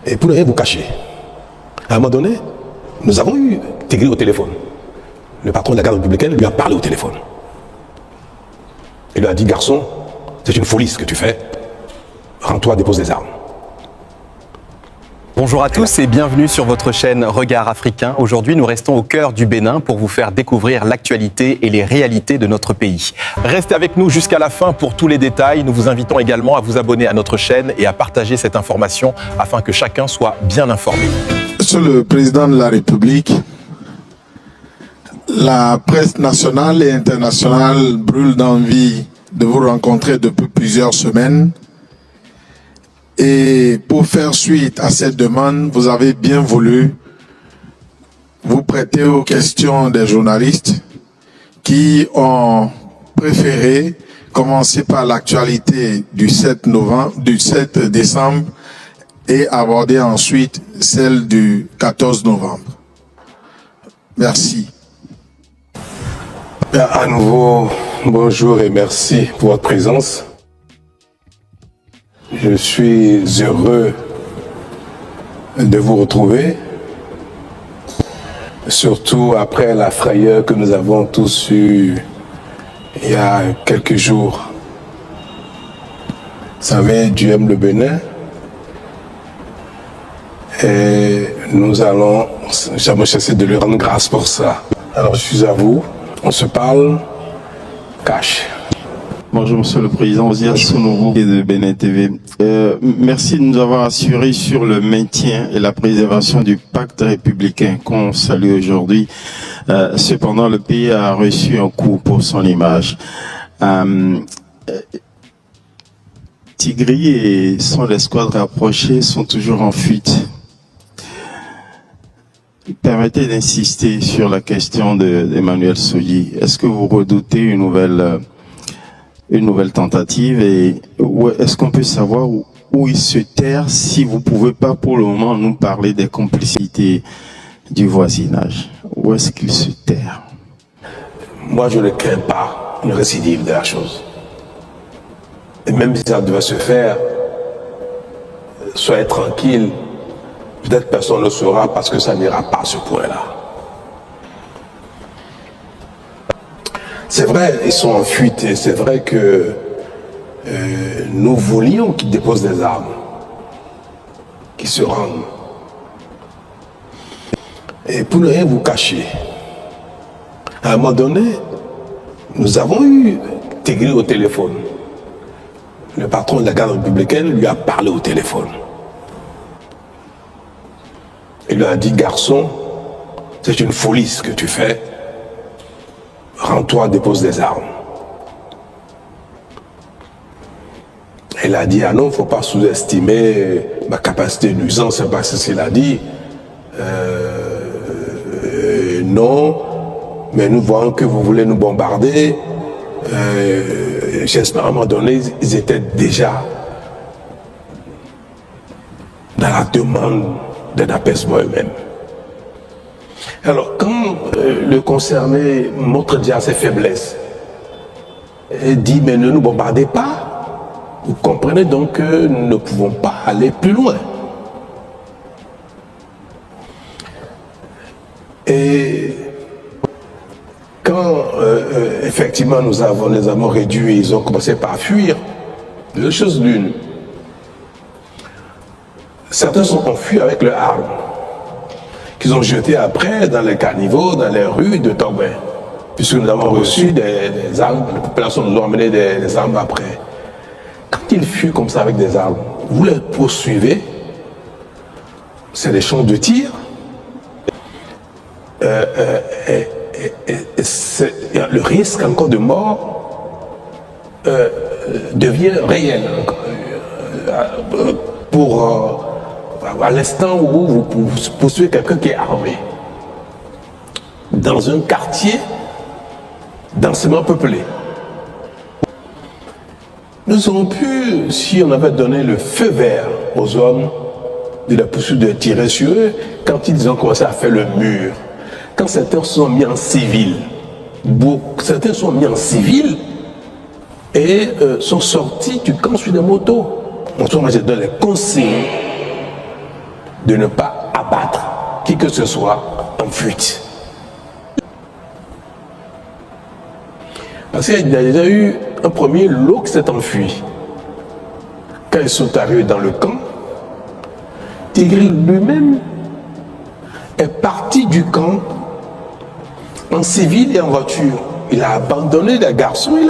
Et pour ne rien vous cacher, à un moment donné, nous avons eu Tigri au téléphone. Le patron de la garde républicaine lui a parlé au téléphone. Il lui a dit, garçon, c'est une folie ce que tu fais. Rends-toi, dépose les armes. Bonjour à tous et bienvenue sur votre chaîne Regard Africain. Aujourd'hui, nous restons au cœur du Bénin pour vous faire découvrir l'actualité et les réalités de notre pays. Restez avec nous jusqu'à la fin pour tous les détails. Nous vous invitons également à vous abonner à notre chaîne et à partager cette information afin que chacun soit bien informé. Monsieur le Président de la République, la presse nationale et internationale brûle d'envie de vous rencontrer depuis plusieurs semaines. Et pour faire suite à cette demande, vous avez bien voulu vous prêter aux questions des journalistes qui ont préféré commencer par l'actualité du 7 décembre et aborder ensuite celle du 14 novembre. Merci. À nouveau, bonjour et merci pour votre présence. Je suis heureux de vous retrouver, surtout après la frayeur que nous avons tous eue il y a quelques jours. Vous savez, Dieu aime le Bénin et nous allons jamais cesser de lui rendre grâce pour ça. Alors je suis à vous, on se parle cash. Bonjour Monsieur le Président, Ozia Sounourou de Bénin TV. Merci de nous avoir assuré sur le maintien et la préservation du pacte républicain qu'on salue aujourd'hui. Cependant, le pays a reçu un coup pour son image. Tigri et son escouade rapprochée sont toujours en fuite. Permettez d'insister sur la question d'Emmanuel Soji. Est-ce que vous redoutez une nouvelle tentative et est-ce qu'on peut savoir où il se terre si vous pouvez pas pour le moment nous parler des complicités du voisinage? Où est-ce qu'il se terre? Moi, je ne crains pas une récidive de la chose. Et même si ça devait se faire, soyez tranquille, peut-être personne ne le saura parce que ça n'ira pas à ce point-là. C'est vrai, ils sont en fuite et c'est vrai que nous voulions qu'ils déposent des armes, qu'ils se rendent. Et pour ne rien vous cacher, à un moment donné, nous avons eu Tigri au téléphone. Le patron de la garde républicaine lui a parlé au téléphone. Il lui a dit, garçon, c'est une folie ce que tu fais. Rends-toi, dépose des armes. Elle a dit, ah non, il ne faut pas sous-estimer ma capacité de nuisance, c'est pas ce qu'il a dit. Non, mais nous voyons que vous voulez nous bombarder. J'espère à un moment donné, ils étaient déjà dans la demande d'un apaisement eux-mêmes. Alors, quand le concerné montre déjà ses faiblesses et dit, mais ne nous bombardez pas, vous comprenez donc que nous ne pouvons pas aller plus loin. Et quand effectivement nous les avons réduits, ils ont commencé par fuir, deux choses l'une. Certains sont enfuis avec leurs armes, qu'ils ont jeté après dans les caniveaux, dans les rues de Tobin, puisque nous avons reçu des armes, la population nous a emmené des armes après. Quand ils fuient comme ça avec des armes, vous les poursuivez, c'est des champs de tir, le risque encore de mort devient réel à l'instant où vous poursuivez quelqu'un qui est armé dans un quartier densément peuplé. Nous aurions pu, si on avait donné le feu vert aux hommes de la poursuite de tirer sur eux, quand ils ont commencé à faire le mur, quand certains sont mis en civil, certains sont mis en civil et sont sortis du camp sur des motos. En ce moment, je donne les consignes de ne pas abattre qui que ce soit en fuite. Parce qu'il y a déjà eu un premier lot qui s'est enfui. Quand ils sont arrivés dans le camp, Tigri lui-même est parti du camp en civil et en voiture. Il a abandonné les garçons, il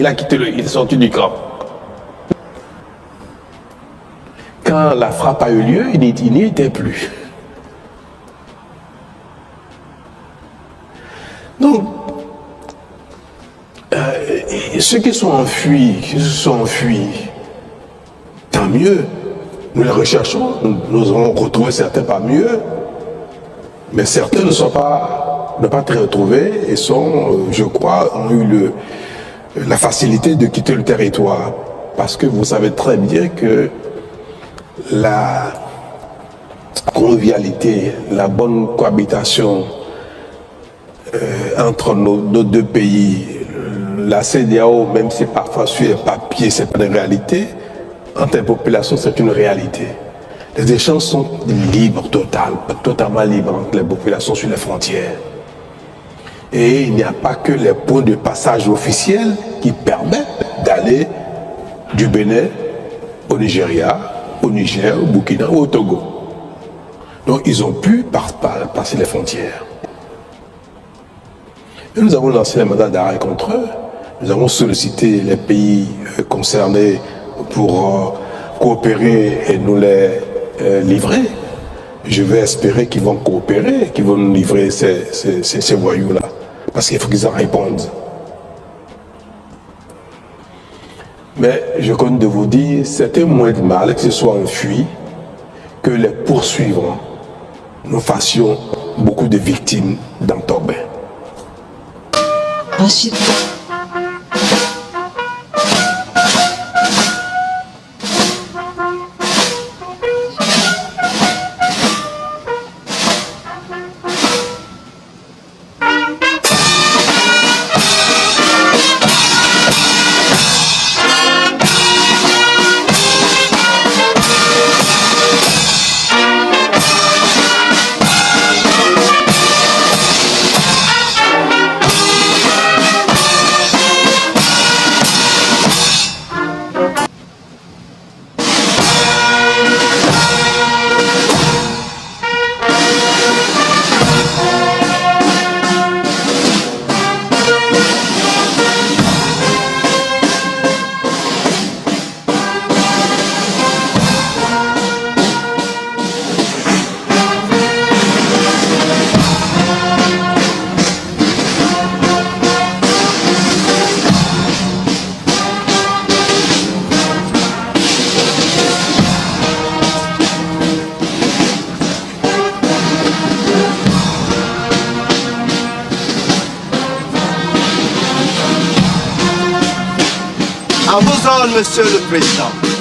a quitté il est sorti du camp. Quand la frappe a eu lieu, il n'y était plus. Donc, ceux qui sont enfuis, tant mieux. Nous les recherchons, nous avons retrouvé certains pas mieux, mais certains n'ont pas été retrouvés et je crois, ont eu la facilité de quitter le territoire. Parce que vous savez très bien que la convivialité, la bonne cohabitation entre nos deux pays, la CEDEAO, même si parfois sur les papiers, ce n'est pas une réalité, entre les populations, c'est une réalité. Les échanges sont libres, totalement libres entre les populations sur les frontières. Et il n'y a pas que les points de passage officiels qui permettent d'aller du Bénin au Nigeria, au Niger, au Burkina ou au Togo. Donc ils ont pu passer les frontières. Et nous avons lancé un mandat d'arrêt contre eux. Nous avons sollicité les pays concernés pour coopérer et nous les livrer. Je vais espérer qu'ils vont coopérer, qu'ils vont nous livrer ces voyous-là. Parce qu'il faut qu'ils en répondent. Mais je compte de vous dire, c'était moins de mal que ce soit enfui que les poursuivre. Nous fassions beaucoup de victimes dans Torbin. Rachid. À vos ordres, Monsieur le Président.